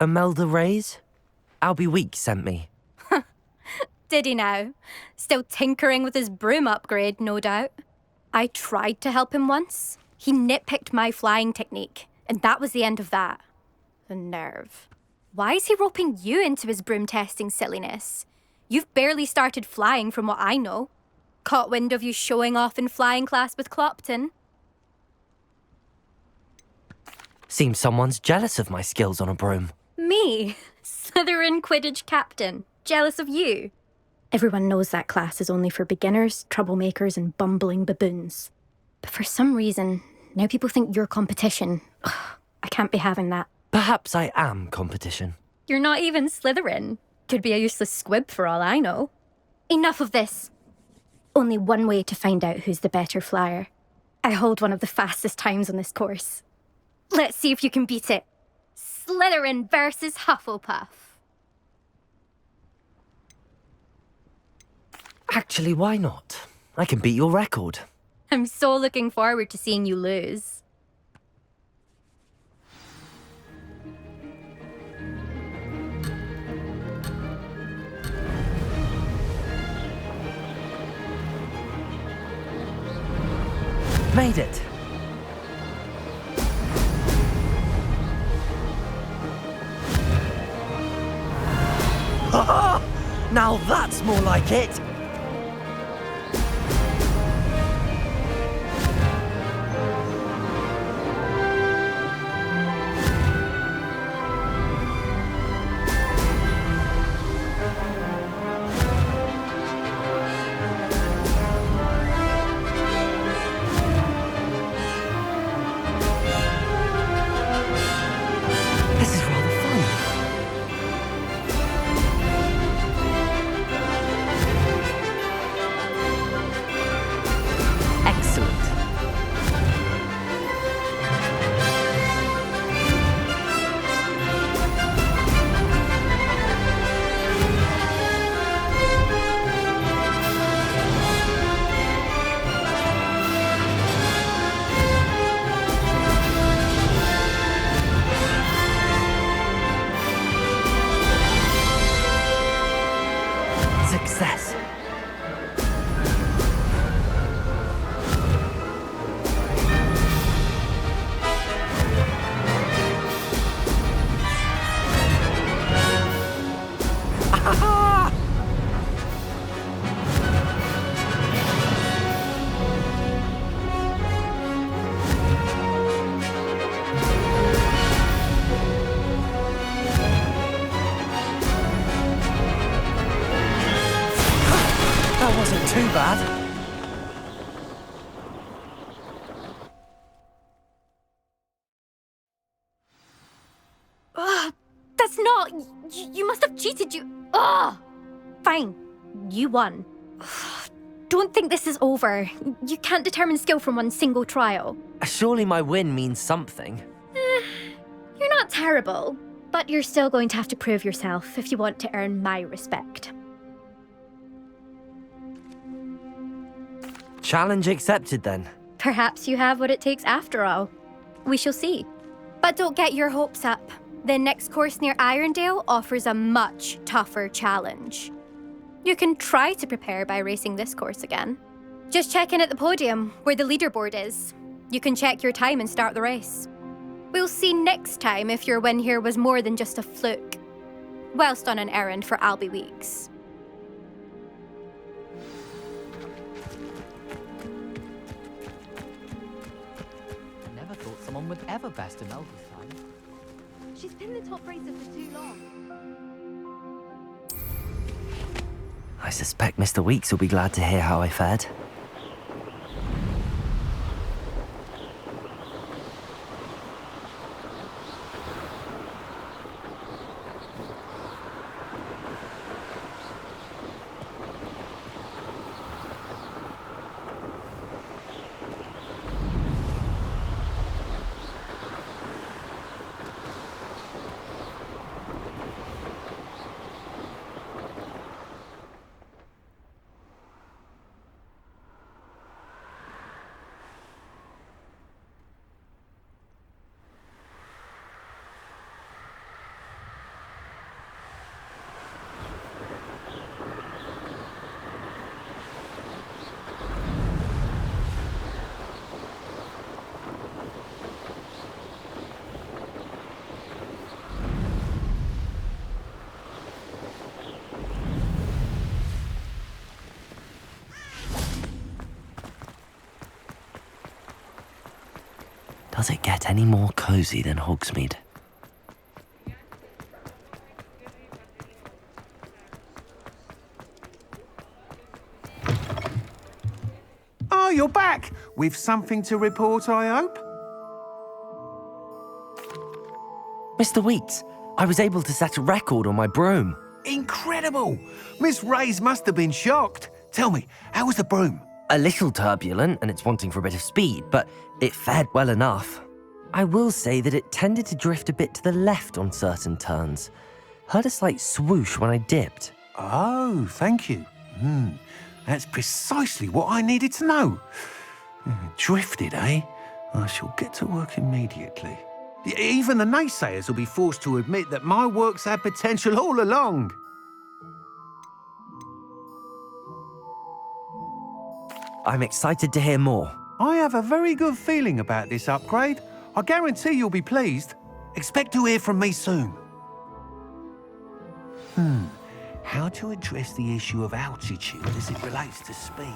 Imelda Reyes? Albie Weeks sent me. Did he now? Still tinkering with his broom upgrade, no doubt. I tried to help him once. He nitpicked my flying technique, and that was the end of that. The nerve. Why is he roping you into his broom testing silliness? You've barely started flying from what I know. Caught wind of you showing off in flying class with Clopton. Seems someone's jealous of my skills on a broom. Me? Slytherin Quidditch captain. Jealous of you? Everyone knows that class is only for beginners, troublemakers, and bumbling baboons. But for some reason, now people think you're competition. Ugh, I can't be having that. Perhaps I am competition. You're not even Slytherin. Could be a useless squib for all I know. Enough of this. Only one way to find out who's the better flyer. I hold one of the fastest times on this course. Let's see if you can beat it. Slytherin versus Hufflepuff. Actually, why not? I can beat your record. I'm so looking forward to seeing you lose. Made it. Ha! Now that's more like it. This is rather fun. Excellent. Success. Ah! That wasn't too bad. Ugh, that's not... You must have cheated, you... Ugh! Fine. You won. Ugh, don't think this is over. You can't determine skill from one single trial. Surely my win means something. You're not terrible, but you're still going to have to prove yourself if you want to earn my respect. Challenge accepted then. Perhaps you have what it takes after all. We shall see. But don't get your hopes up. The next course near Irondale offers a much tougher challenge. You can try to prepare by racing this course again. Just check in at the podium, where the leaderboard is. You can check your time and start the race. We'll see next time if your win here was more than just a fluke, whilst on an errand for Albie Weeks. I never thought someone would ever best Imelda's time. She's been the top racer for too long. I suspect Mr. Weeks will be glad to hear how I fared. Does it get any more cozy than Hogsmeade? Oh, you're back! With something to report, I hope? Mr. Weeks, I was able to set a record on my broom. Incredible! Miss Reyes must have been shocked. Tell me, how was the broom? A little turbulent and it's wanting for a bit of speed, but it fared well enough. I will say that it tended to drift a bit to the left on certain turns. Heard a slight swoosh when I dipped. Oh, thank you. That's precisely what I needed to know. Drifted, eh? I shall get to work immediately. Even the naysayers will be forced to admit that my work's had potential all along. I'm excited to hear more. I have a very good feeling about this upgrade. I guarantee you'll be pleased. Expect to hear from me soon. How to address the issue of altitude as it relates to speed?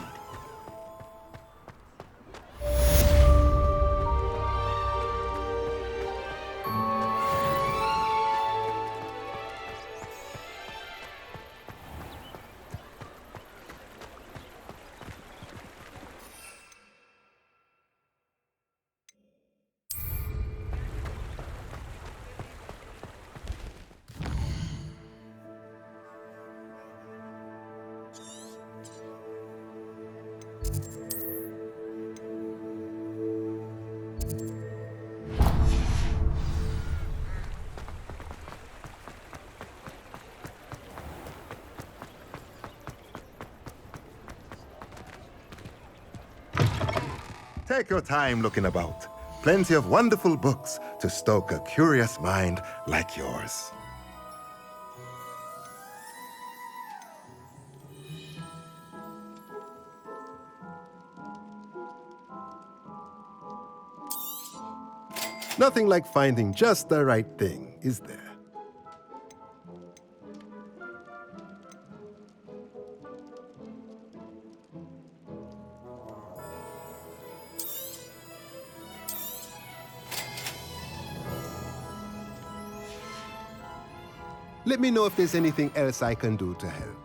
Take your time looking about. Plenty of wonderful books to stoke a curious mind like yours. Nothing like finding just the right thing, is there? Let me know if there's anything else I can do to help.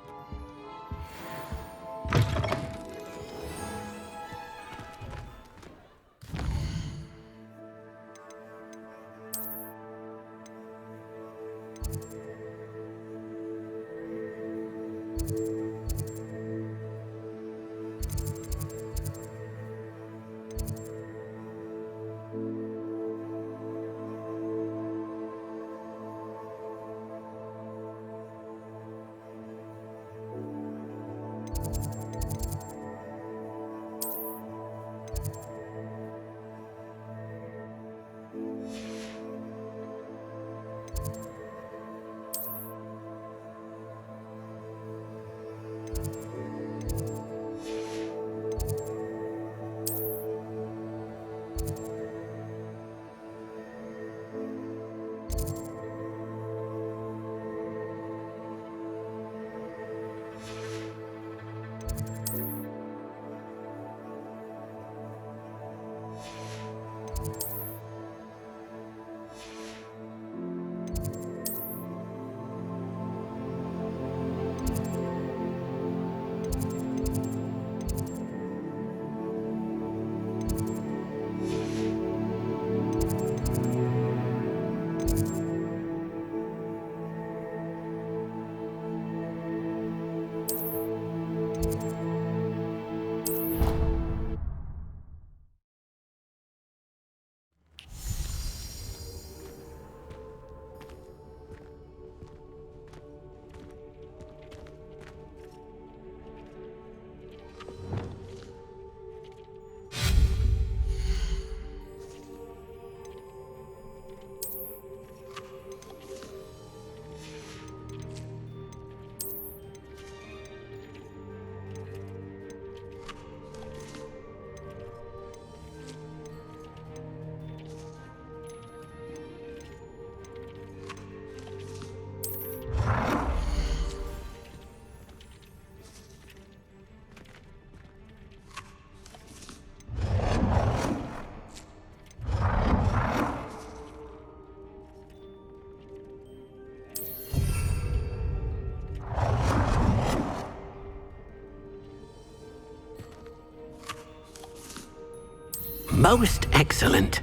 Most excellent.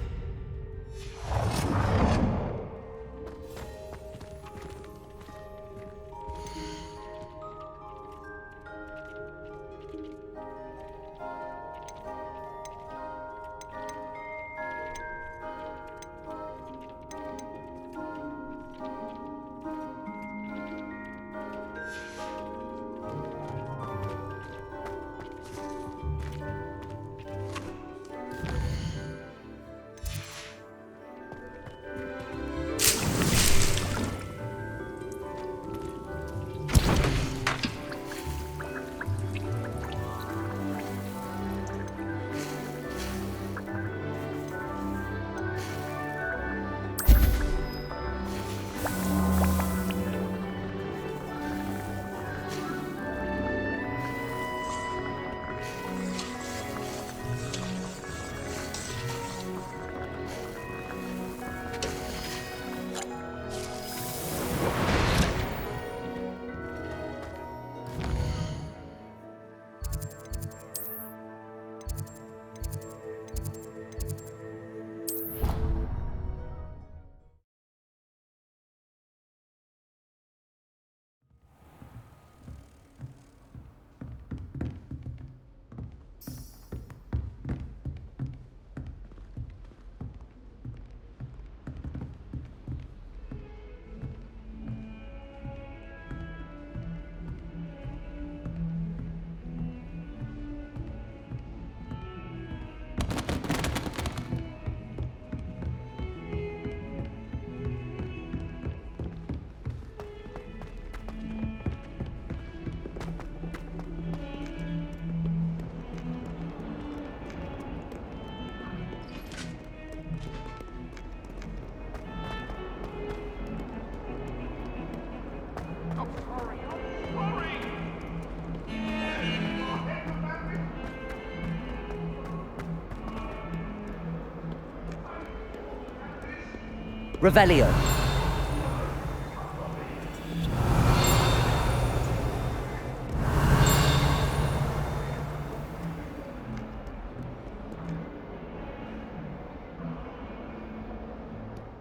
Revelio.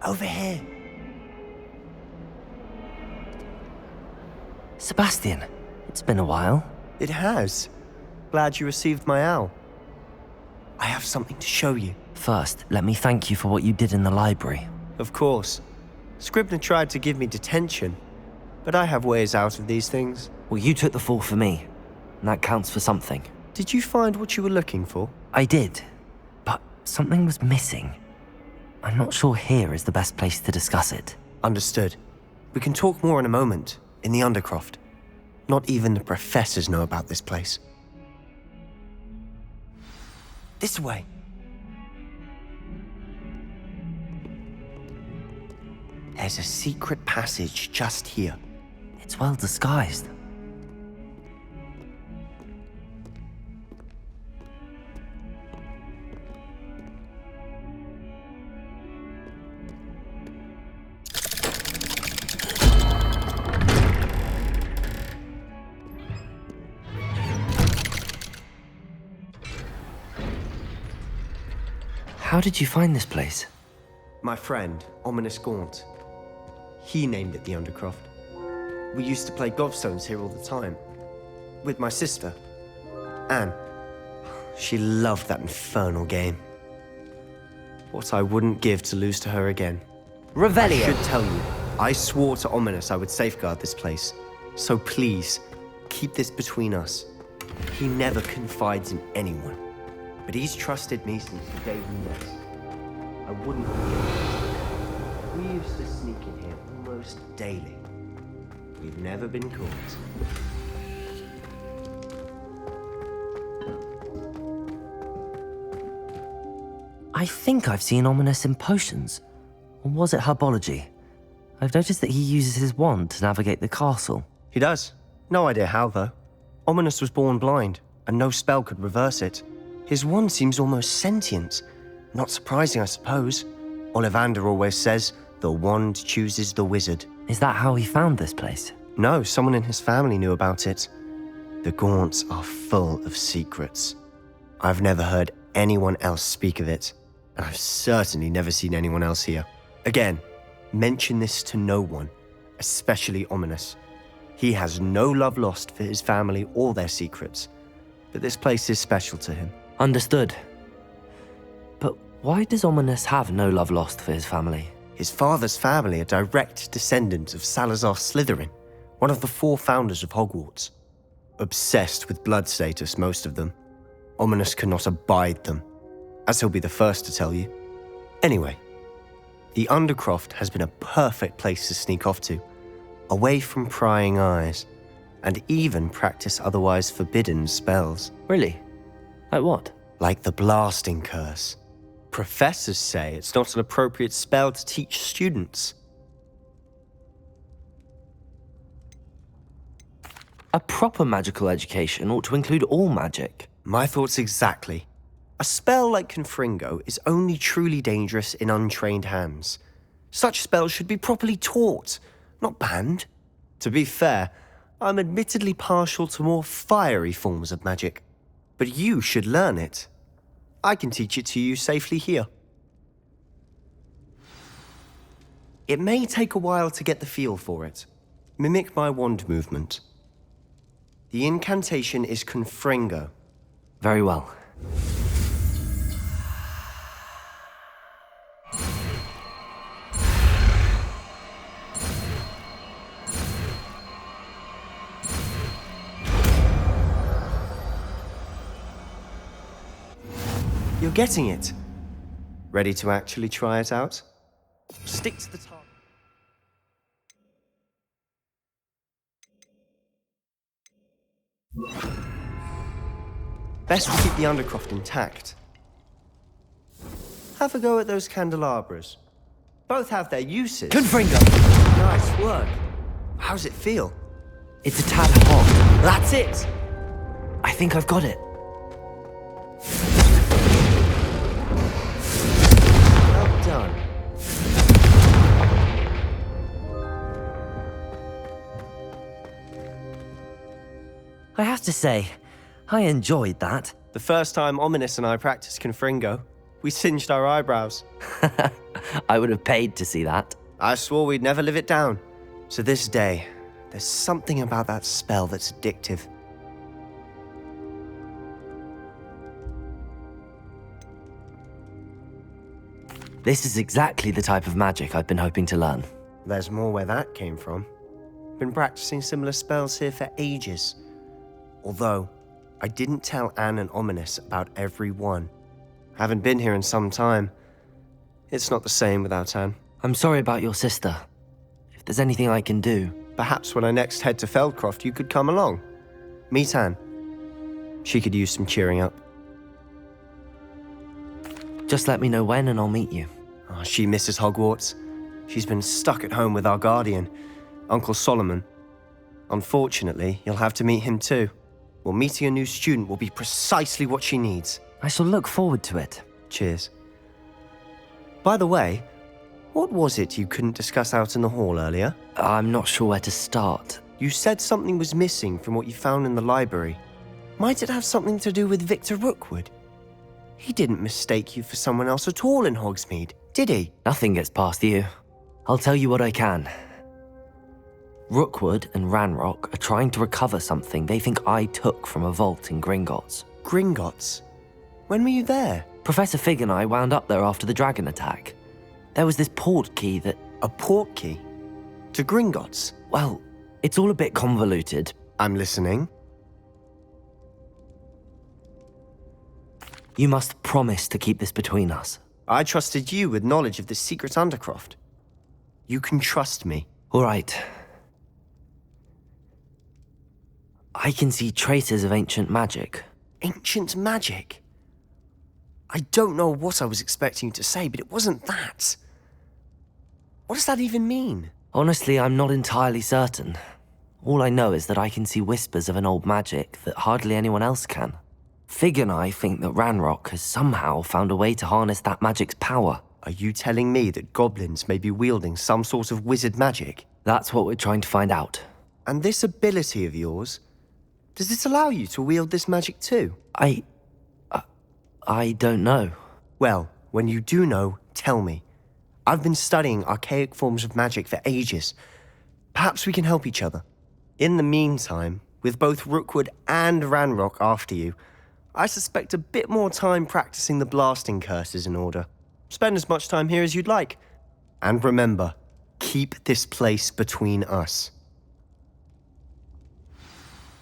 Over here. Sebastian, it's been a while. It has. Glad you received my owl. I have something to show you. First, let me thank you for what you did in the library. Of course. Scribner tried to give me detention, but I have ways out of these things. Well, you took the fall for me, and that counts for something. Did you find what you were looking for? I did, but something was missing. I'm not sure here is the best place to discuss it. Understood. We can talk more in a moment, in the Undercroft. Not even the professors know about this place. This way. There's a secret passage just here. It's well disguised. How did you find this place? My friend, Ominous Gaunt. He named it the Undercroft. We used to play gobstones here all the time. With my sister, Anne. She loved that infernal game. What I wouldn't give to lose to her again. Revelio! I should tell you, I swore to Ominous I would safeguard this place. So please, keep this between us. He never confides in anyone. But he's trusted me since the day we met. I wouldn't forget it. We used to sneak in here almost daily. We've never been caught. I think I've seen Ominous in potions. Or was it herbology? I've noticed that he uses his wand to navigate the castle. He does. No idea how, though. Ominous was born blind, and no spell could reverse it. His wand seems almost sentient. Not surprising, I suppose. Ollivander always says, the wand chooses the wizard. Is that how he found this place? No, someone in his family knew about it. The Gaunts are full of secrets. I've never heard anyone else speak of it. And I've certainly never seen anyone else here. Again, mention this to no one, especially Ominous. He has no love lost for his family or their secrets, but this place is special to him. Understood. But why does Ominous have no love lost for his family? His father's family are direct descendants of Salazar Slytherin, one of the 4 founders of Hogwarts. Obsessed with blood status, most of them. Ominous cannot abide them, as he'll be the first to tell you. Anyway, the Undercroft has been a perfect place to sneak off to, away from prying eyes, and even practice otherwise forbidden spells. Really? Like what? Like the blasting curse. Professors say it's not an appropriate spell to teach students. A proper magical education ought to include all magic. My thoughts exactly. A spell like Confringo is only truly dangerous in untrained hands. Such spells should be properly taught, not banned. To be fair, I'm admittedly partial to more fiery forms of magic. But you should learn it. I can teach it to you safely here. It may take a while to get the feel for it. Mimic my wand movement. The incantation is Confringo. Very well. You're getting it. Ready to actually try it out? Stick to the target. Best we keep the Undercroft intact. Have a go at those candelabras. Both have their uses. Confringo! Nice work. How's it feel? It's a tad hot. That's it! I think I've got it. Well done. I have to say, I enjoyed that. The first time Ominous and I practiced Confringo, we singed our eyebrows. I would have paid to see that. I swore we'd never live it down. So this day, there's something about that spell that's addictive. This is exactly the type of magic I've been hoping to learn. There's more where that came from. Been practicing similar spells here for ages. Although, I didn't tell Anne and Ominous about every one. Haven't been here in some time. It's not the same without Anne. I'm sorry about your sister. If there's anything I can do... Perhaps when I next head to Feldcroft, you could come along. Meet Anne. She could use some cheering up. Just let me know when and I'll meet you. Oh, she misses Hogwarts. She's been stuck at home with our guardian, Uncle Solomon. Unfortunately, you'll have to meet him too. Well, meeting a new student will be precisely what she needs. I shall look forward to it. Cheers. By the way, what was it you couldn't discuss out in the hall earlier? I'm not sure where to start. You said something was missing from what you found in the library. Might it have something to do with Victor Rookwood? He didn't mistake you for someone else at all in Hogsmeade, did he? Nothing gets past you. I'll tell you what I can. Rookwood and Ranrock are trying to recover something they think I took from a vault in Gringotts. Gringotts? When were you there? Professor Fig and I wound up there after the dragon attack. There was this port key that... A port key? To Gringotts? Well, it's all a bit convoluted. I'm listening. You must promise to keep this between us. I trusted you with knowledge of the secret Undercroft. You can trust me. All right. I can see traces of ancient magic. Ancient magic? I don't know what I was expecting you to say, but it wasn't that. What does that even mean? Honestly, I'm not entirely certain. All I know is that I can see whispers of an old magic that hardly anyone else can. Fig and I think that Ranrock has somehow found a way to harness that magic's power. Are you telling me that goblins may be wielding some sort of wizard magic? That's what we're trying to find out. And this ability of yours, does it allow you to wield this magic too? I don't know. Well, when you do know, tell me. I've been studying archaic forms of magic for ages. Perhaps we can help each other. In the meantime, with both Rookwood and Ranrock after you, I suspect a bit more time practicing the blasting curse is in order. Spend as much time here as you'd like. And remember, keep this place between us.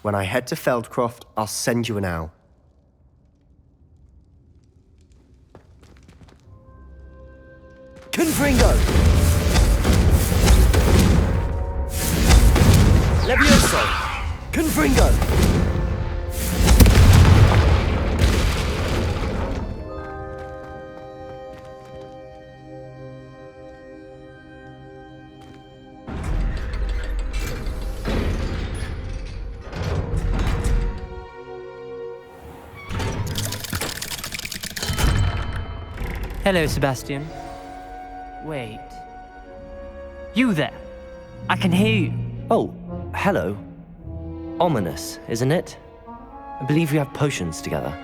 When I head to Feldcroft, I'll send you an owl. Confringo! Levioso! Confringo! Hello, Sebastian. Wait. You there? I can hear you. Oh, hello. Ominous, isn't it? I believe we have potions together.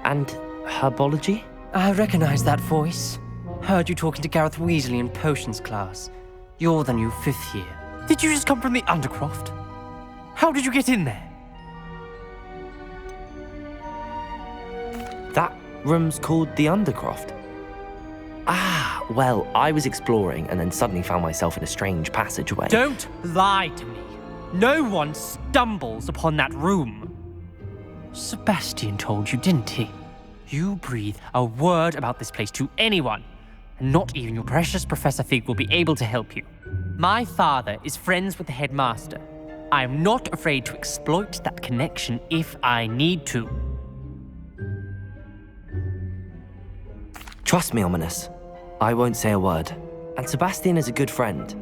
And herbology? I recognize that voice. Heard you talking to Gareth Weasley in potions class. You're the new 5th year. Did you just come from the Undercroft? How did you get in there? That room's called the Undercroft. Ah, well, I was exploring and then suddenly found myself in a strange passageway. Don't lie to me. No one stumbles upon that room. Sebastian told you, didn't he? You breathe a word about this place to anyone, and not even your precious Professor Fig will be able to help you. My father is friends with the headmaster. I am not afraid to exploit that connection if I need to. Trust me, Ominous. I won't say a word. And Sebastian is a good friend.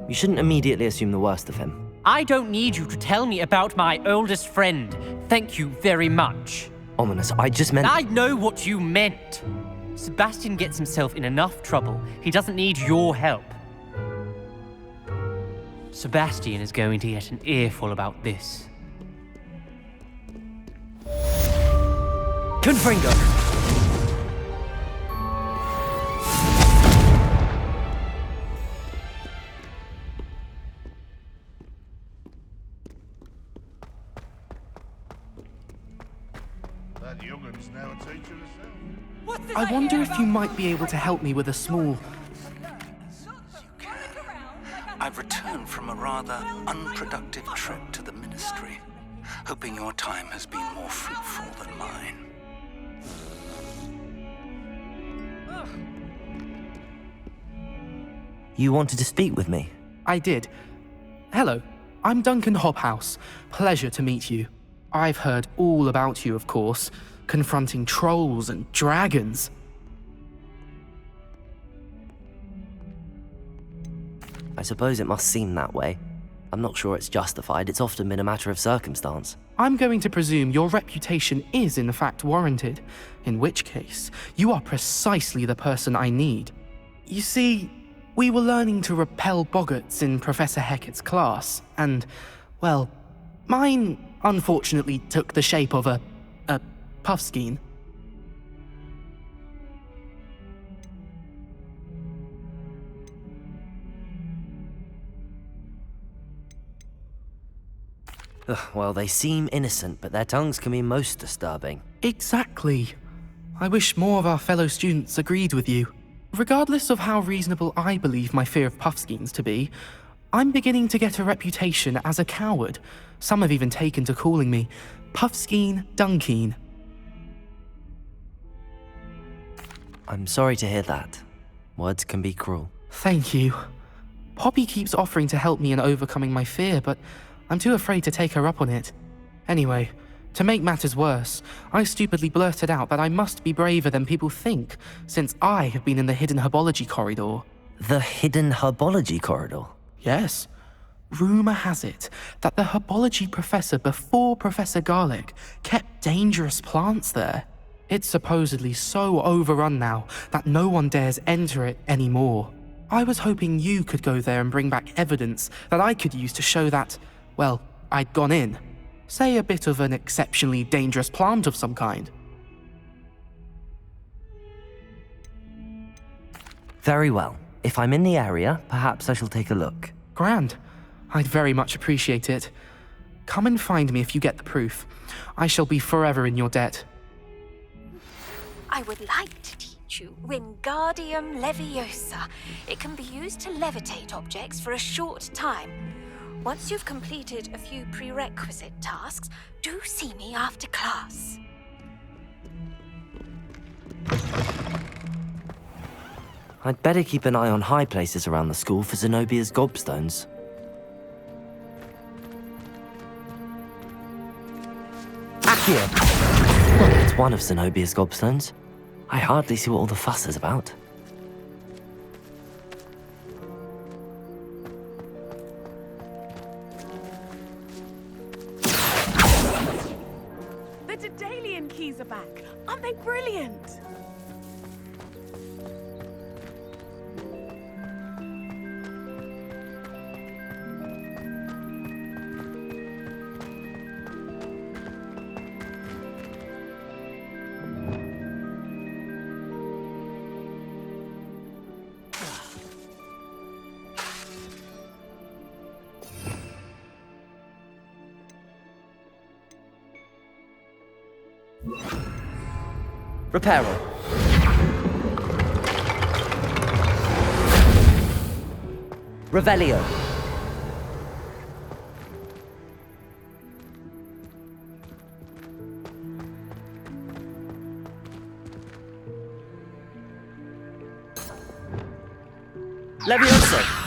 You shouldn't immediately assume the worst of him. I don't need you to tell me about my oldest friend. Thank you very much. Ominous, I just meant... I know what you meant. Sebastian gets himself in enough trouble. He doesn't need your help. Sebastian is going to get an earful about this. Confringo! That young'un's now a teacher herself. I wonder if you might be able to help me with a small... I've returned from a rather unproductive trip to the Ministry, hoping your time has been more fruitful than mine. You wanted to speak with me? I did. Hello, I'm Duncan Hobhouse. Pleasure to meet you. I've heard all about you, of course, confronting trolls and dragons. I suppose it must seem that way. I'm not sure it's justified. It's often been a matter of circumstance. I'm going to presume your reputation is in fact warranted, in which case, you are precisely the person I need. You see, we were learning to repel boggarts in Professor Hecat's class, and, well, mine unfortunately took the shape of a puffskein. Ugh, well, they seem innocent, but their tongues can be most disturbing. Exactly. I wish more of our fellow students agreed with you. Regardless of how reasonable I believe my fear of puffskeins to be, I'm beginning to get a reputation as a coward. Some have even taken to calling me Puffskeen Dunkeen. I'm sorry to hear that. Words can be cruel. Thank you. Poppy keeps offering to help me in overcoming my fear, but I'm too afraid to take her up on it. Anyway, to make matters worse, I stupidly blurted out that I must be braver than people think, since I have been in the hidden herbology corridor. The hidden herbology corridor? Yes. Rumour has it that the herbology professor before Professor Garlick kept dangerous plants there. It's supposedly so overrun now that no one dares enter it anymore. I was hoping you could go there and bring back evidence that I could use to show that, well, I'd gone in. Say a bit of an exceptionally dangerous plant of some kind. Very well. If I'm in the area, perhaps I shall take a look. Grand. I'd very much appreciate it. Come and find me if you get the proof. I shall be forever in your debt. I would like to teach you Wingardium Leviosa. It can be used to levitate objects for a short time. Once you've completed a few prerequisite tasks, do see me after class. I'd better keep an eye on high places around the school for Zenobia's gobstones. Accio! Well, it's one of Zenobia's gobstones. I hardly see what all the fuss is about. The Daedalian keys are back. Aren't they brilliant? Reparo. Revelio. Levioso.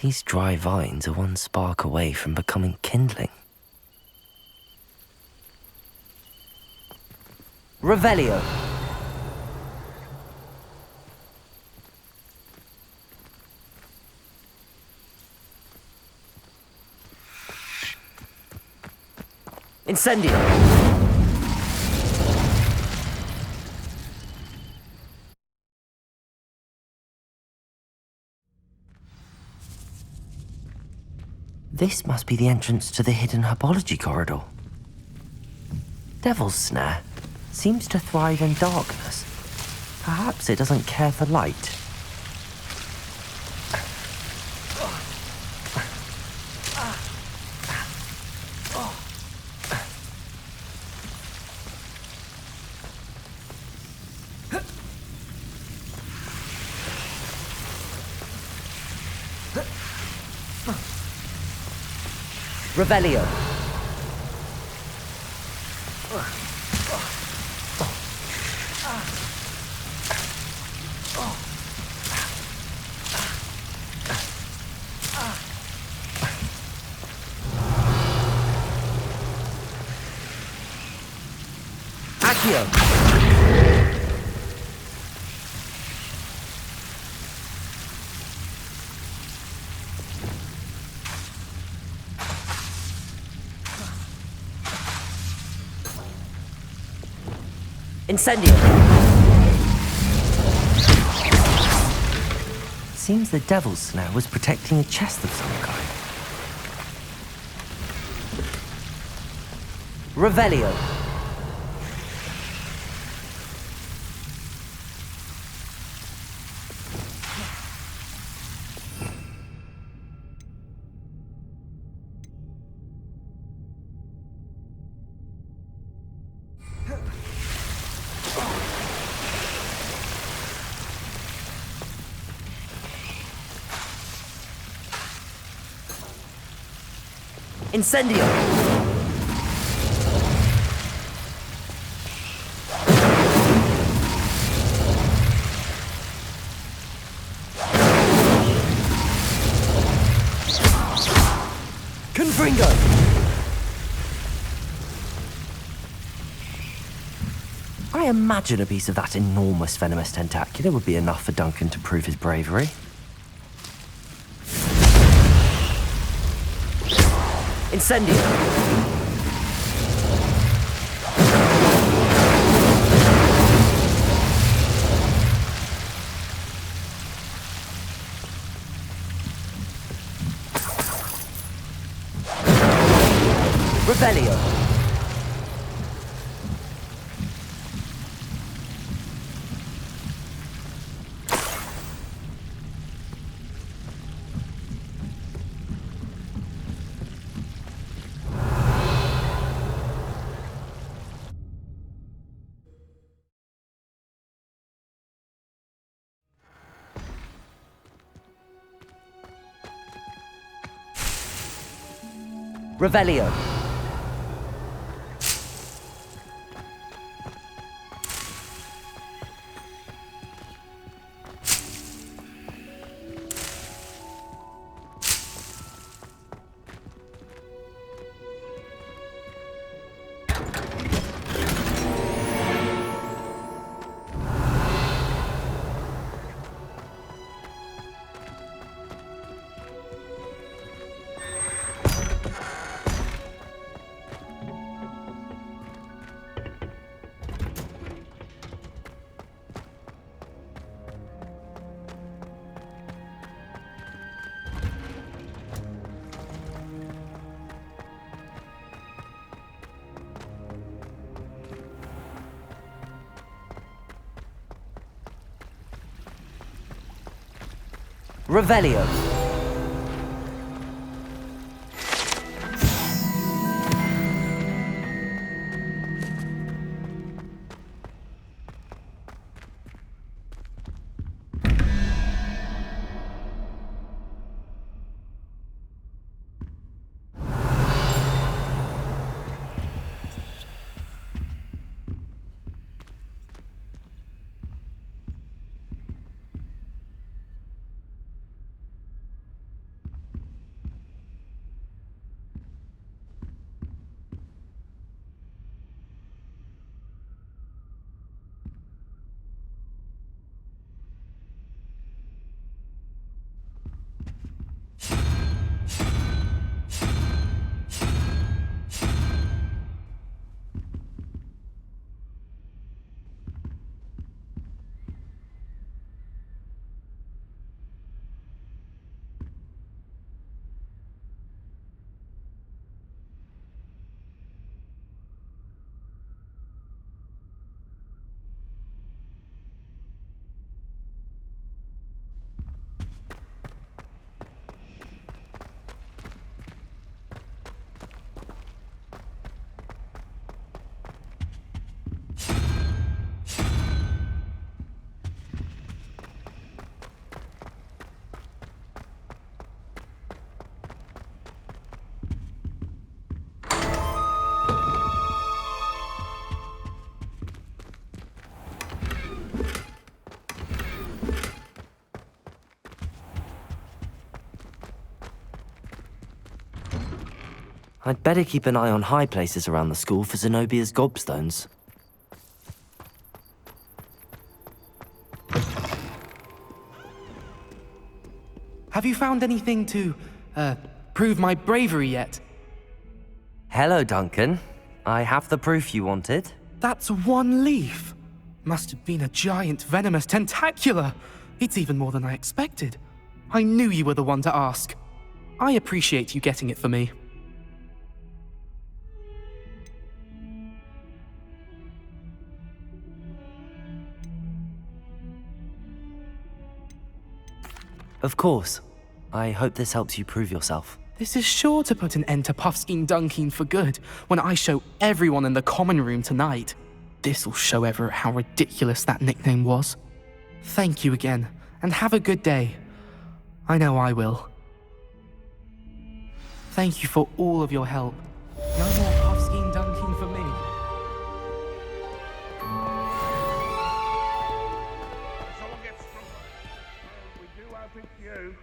These dry vines are one spark away from becoming kindling. Revelio. Incendio. This must be the entrance to the hidden herbology corridor. Devil's Snare seems to thrive in darkness. Perhaps it doesn't care for light. Revelio. Accio. Incendio! Seems the devil's snare was protecting a chest of some kind. Revelio! Incendio! Confringo! I imagine a piece of that enormous venomous tentacular would be enough for Duncan to prove his bravery. Incendio! Revelio! Revelio! Revelio! I'd better keep an eye on high places around the school for Zenobia's gobstones. Have you found anything to, prove my bravery yet? Hello, Duncan. I have the proof you wanted. That's one leaf. Must have been a giant venomous tentacula. It's even more than I expected. I knew you were the one to ask. I appreciate you getting it for me. Of course. I hope this helps you prove yourself. This is sure to put an end to Puffskein Dunkeen for good when I show everyone in the common room tonight. This'll show Everett how ridiculous that nickname was. Thank you again, and have a good day. I know I will. Thank you for all of your help. No more Puffskein Dunkeen for me. Someone gets struck. We do have it you.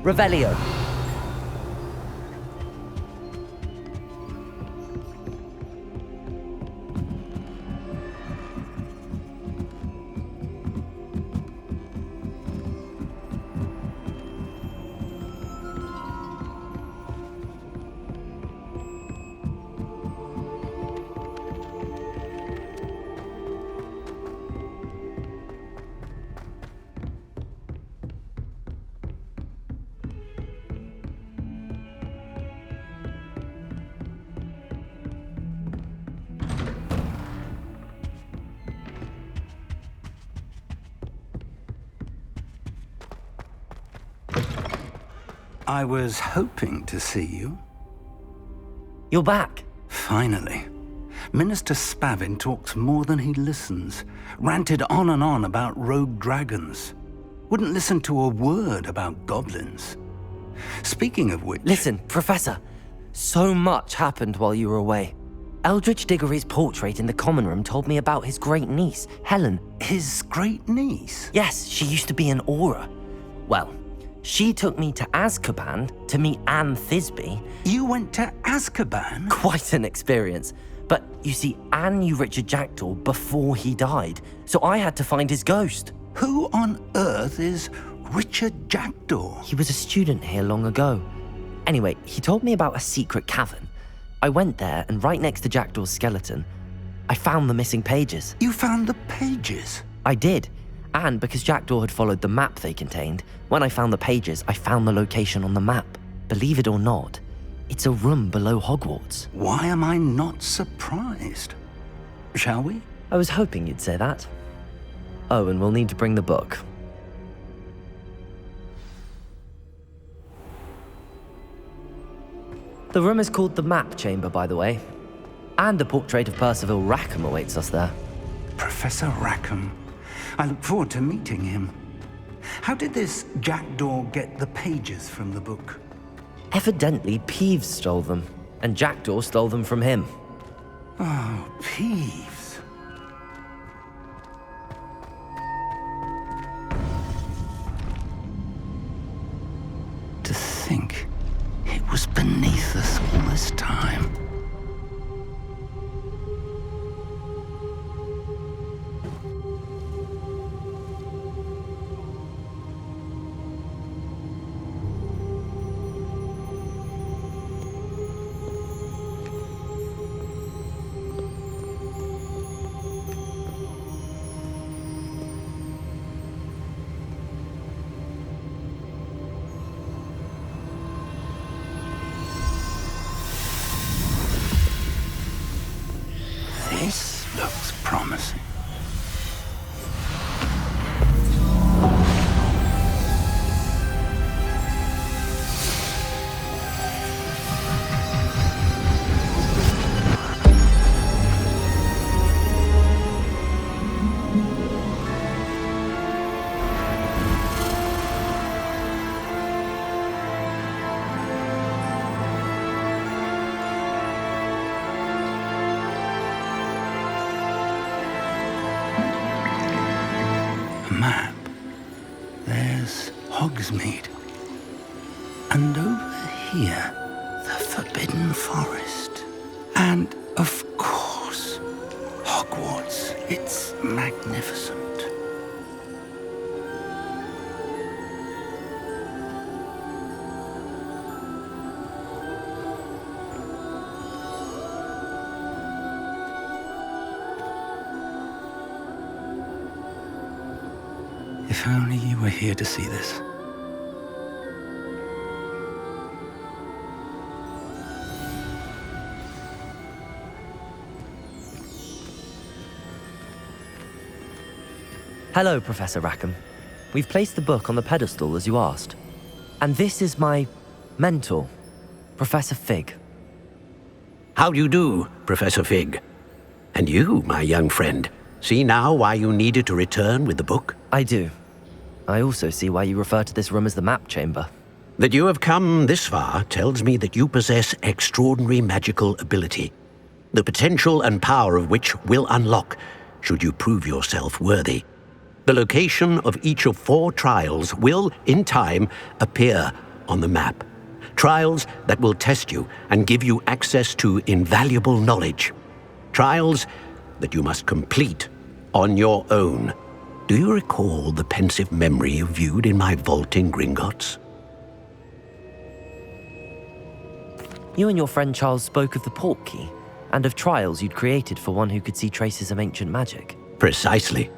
Revelio. I was hoping to see you. You're back. Finally. Minister Spavin talks more than he listens. Ranted on and on about rogue dragons. Wouldn't listen to a word about goblins. Speaking of which... Listen, Professor. So much happened while you were away. Eldridge Diggory's portrait in the common room told me about his great niece, Helen. His great niece? Yes, she used to be an Auror. Well, she took me to Azkaban to meet Anne Thisbe. You went to Azkaban? Quite an experience. But you see, Anne knew Richard Jackdaw before he died, so I had to find his ghost. Who on earth is Richard Jackdaw? He was a student here long ago. Anyway, he told me about a secret cavern. I went there, and right next to Jackdaw's skeleton, I found the missing pages. You found the pages? I did. And because Jackdaw had followed the map they contained, when I found the pages, I found the location on the map. Believe it or not, it's a room below Hogwarts. Why am I not surprised? Shall we? I was hoping you'd say that. Oh, and we'll need to bring the book. The room is called the Map Chamber, by the way. And a portrait of Percival Rackham awaits us there. Professor Rackham. I look forward to meeting him. How did this Jackdaw get the pages from the book? Evidently, Peeves stole them, and Jackdaw stole them from him. Oh, Peeves. To think it was beneath us all this time. This looks promising. map, there's Hogsmeade. And over here, the Forbidden Forest. And, of course, Hogwarts. It's magnificent. If only you were here to see this. Hello, Professor Rackham. We've placed the book on the pedestal as you asked. And this is my mentor, Professor Fig. How do you do, Professor Fig? And you, my young friend, see now why you needed to return with the book? I do. I also see why you refer to this room as the map chamber. That you have come this far tells me that you possess extraordinary magical ability, the potential and power of which will unlock should you prove yourself worthy. The location of each of 4 trials will, in time, appear on the map. Trials that will test you and give you access to invaluable knowledge. Trials that you must complete on your own. Do you recall the pensive memory you viewed in my vault in Gringotts? You and your friend Charles spoke of the port key, and of trials you'd created for one who could see traces of ancient magic. Precisely.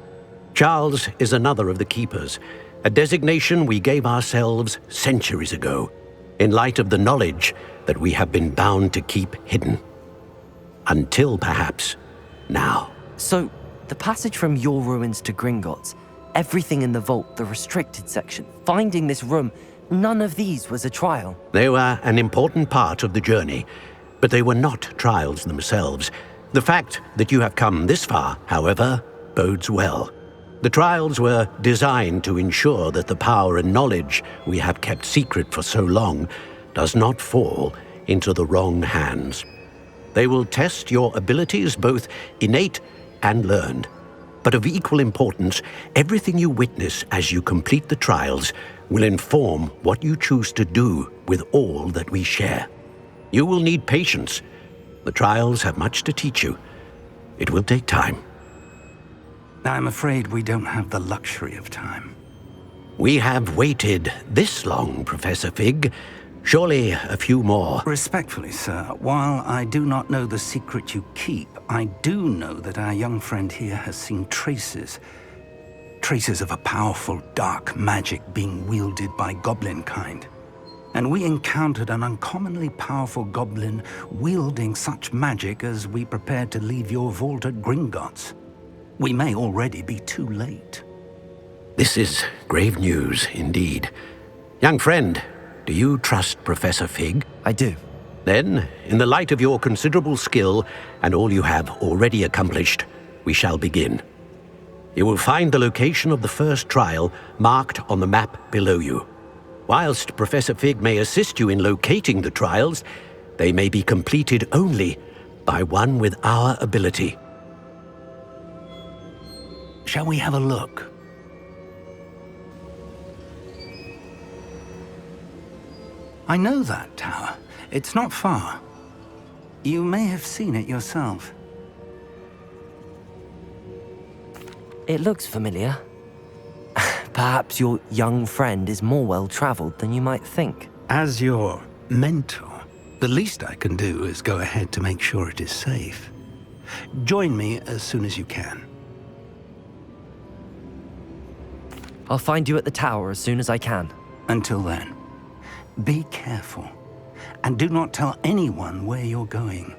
Charles is another of the Keepers, a designation we gave ourselves centuries ago, in light of the knowledge that we have been bound to keep hidden. Until, perhaps, now. So, the passage from your ruins to Gringotts, everything in the vault, the restricted section, finding this room, none of these was a trial. They were an important part of the journey, but they were not trials themselves. The fact that you have come this far, however, bodes well. The trials were designed to ensure that the power and knowledge we have kept secret for so long does not fall into the wrong hands. They will test your abilities, both innate and learned. But of equal importance, everything you witness as you complete the trials will inform what you choose to do with all that we share. You will need patience. The trials have much to teach you. It will take time. I'm afraid we don't have the luxury of time. We have waited this long, Professor Fig. Surely a few more. Respectfully, sir, while I do not know the secret you keep, I do know that our young friend here has seen traces of a powerful dark magic being wielded by goblin kind. And we encountered an uncommonly powerful goblin wielding such magic as we prepared to leave your vault at Gringotts. We may already be too late. This is grave news indeed. Young friend, do you trust Professor Fig? I do. Then, in the light of your considerable skill and all you have already accomplished, we shall begin. You will find the location of the first trial marked on the map below you. Whilst Professor Fig may assist you in locating the trials, they may be completed only by one with our ability. Shall we have a look? I know that tower. It's not far. You may have seen it yourself. It looks familiar. Perhaps your young friend is more well-traveled than you might think. As your mentor, the least I can do is go ahead to make sure it is safe. Join me as soon as you can. I'll find you at the tower as soon as I can. Until then, be careful, and do not tell anyone where you're going.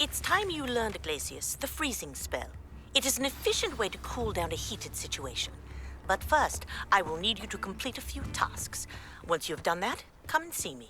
It's time you learned, Glacius, the freezing spell. It is an efficient way to cool down a heated situation. But first, I will need you to complete a few tasks. Once you have done that, come and see me.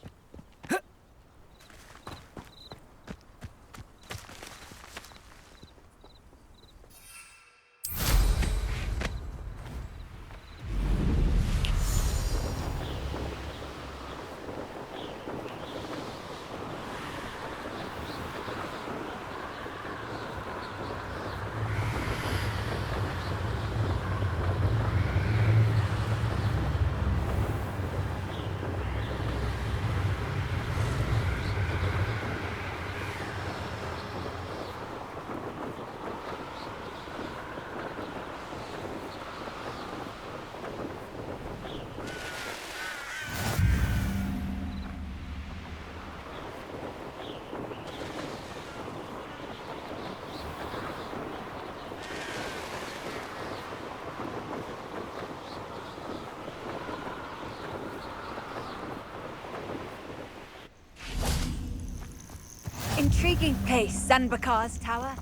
Intriguing place, Zanbakar's tower.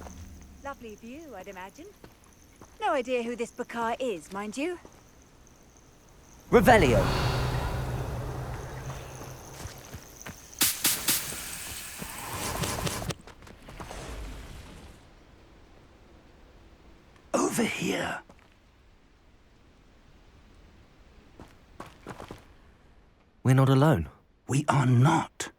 Lovely view, I'd imagine. No idea who this Bakar is, mind you. Revelio. Over here. We're not alone. We are not.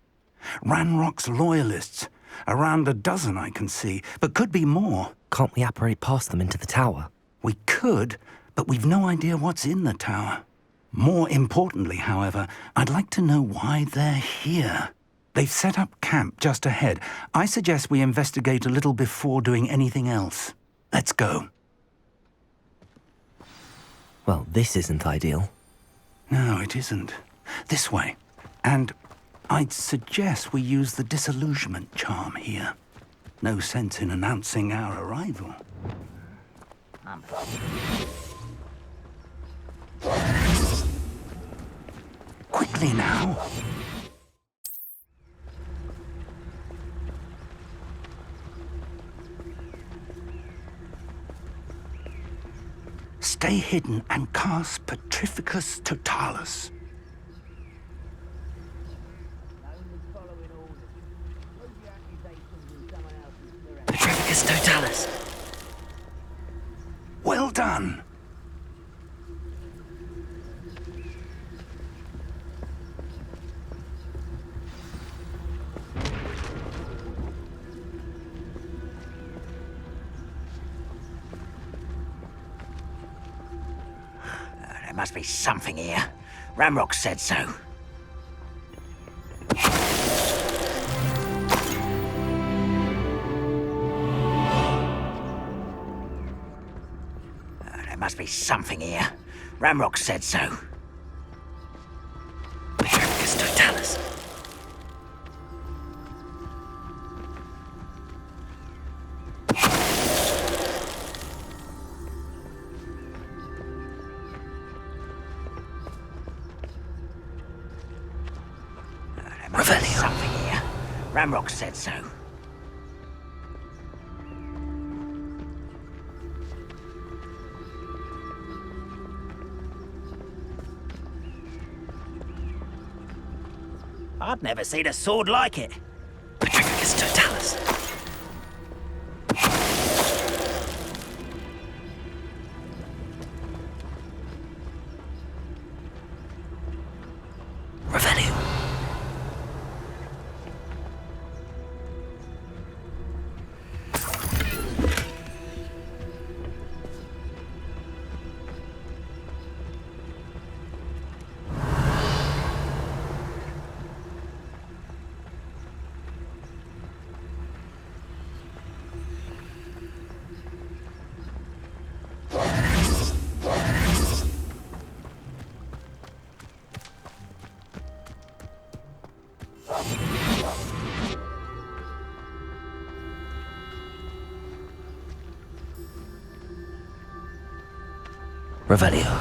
Ranrock's loyalists. Around a dozen I can see, but could be more. Can't we apparate past them into the tower? We could, but we've no idea what's in the tower. More importantly, however, I'd like to know why they're here. They've set up camp just ahead. I suggest we investigate a little before doing anything else. Let's go. Well, this isn't ideal. No, it isn't. This way. And I'd suggest we use the disillusionment charm here. No sense in announcing our arrival. Quickly now. Stay hidden and cast Petrificus Totalis. Petrificus Totalis. Well done. There must be something here. Ramrock said so. There must be something here. Ramrock said so. Petrificus Totalis. Something here. Ramrock said so. I've never seen a sword like it. Petrificus Totalis. Revelio. Revelio.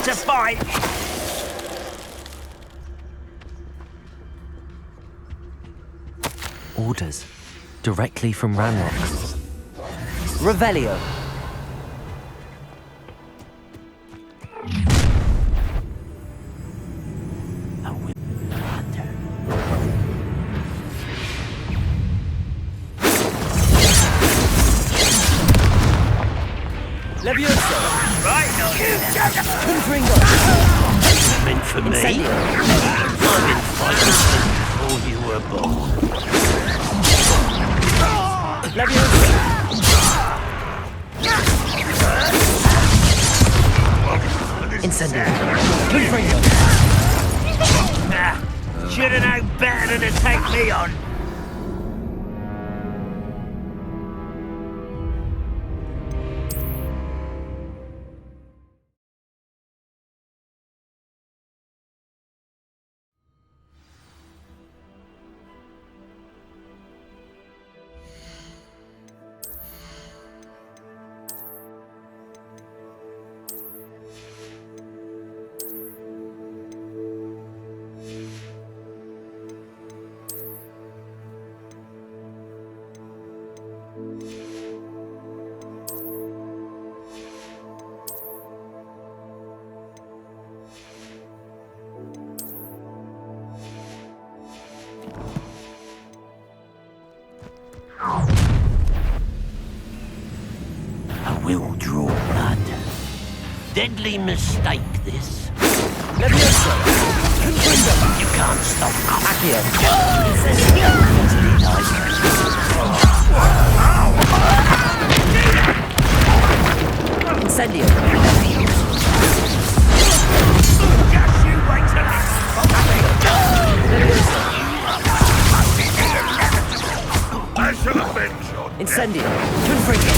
to fight! Orders. Directly from Ranrock. Revelio. Leviosa! Right, Confringo! Meant for me? Incendio. I've been fighting since before you were born. Leviosa! Incendio. Confringo! Should've known better than to take me on. I will draw blood. Deadly mistake, this. Leviosa! Confringo! You can't stop us. Accio! Incendio! Just you wait till I shall avenge your death. Incendio! Confringo!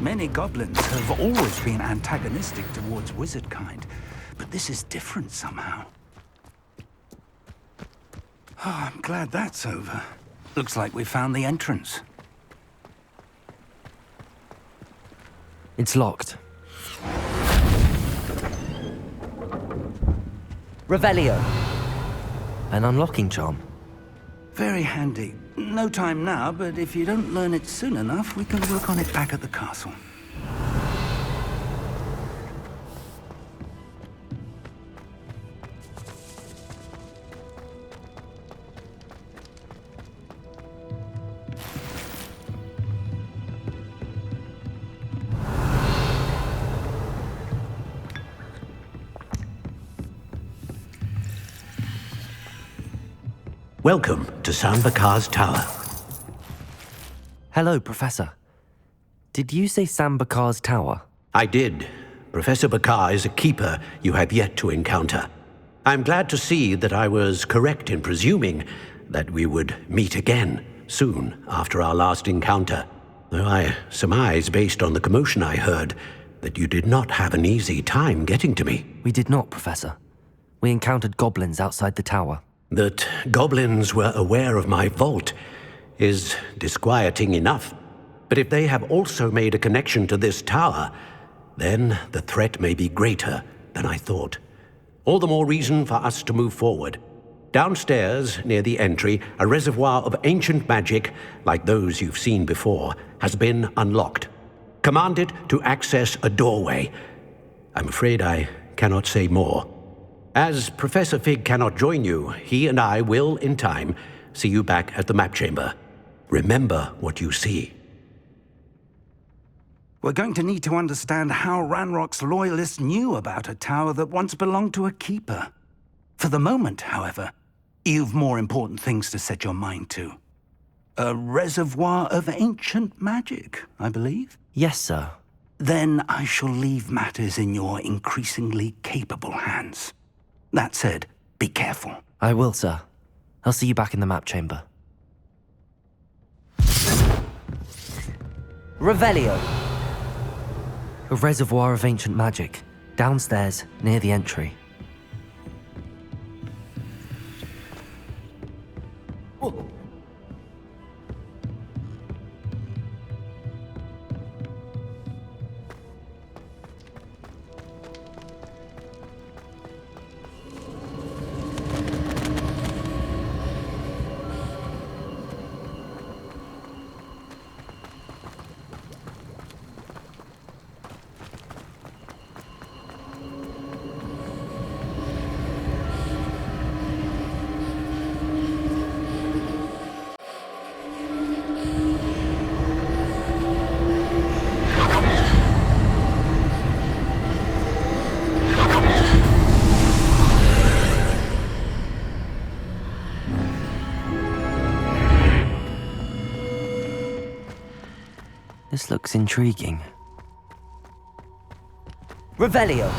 Many goblins have always been antagonistic towards wizard kind, but this is different somehow. Oh, I'm glad that's over. Looks like we found the entrance. It's locked. Revelio. An unlocking charm. Very handy. No time now, but if you don't learn it soon enough, we can work on it back at the castle. Welcome to Sambakar's Tower. Hello, Professor. Did you say Sambakar's Tower? I did. Professor Bakar is a keeper you have yet to encounter. I'm glad to see that I was correct in presuming that we would meet again soon after our last encounter, though I surmise, based on the commotion I heard, that you did not have an easy time getting to me. We did not, Professor. We encountered goblins outside the tower. That goblins were aware of my vault is disquieting enough. But if they have also made a connection to this tower, then the threat may be greater than I thought. All the more reason for us to move forward. Downstairs, near the entry, a reservoir of ancient magic, like those you've seen before, has been unlocked. Commanded to access a doorway. I'm afraid I cannot say more. As Professor Fig cannot join you, he and I will, in time, see you back at the map chamber. Remember what you see. We're going to need to understand how Ranrock's loyalists knew about a tower that once belonged to a keeper. For the moment, however, you've more important things to set your mind to. A reservoir of ancient magic, I believe? Yes, sir. Then I shall leave matters in your increasingly capable hands. That said, be careful. I will, sir. I'll see you back in the map chamber. Revelio. A reservoir of ancient magic, downstairs, near the entry. This looks intriguing. Revelio!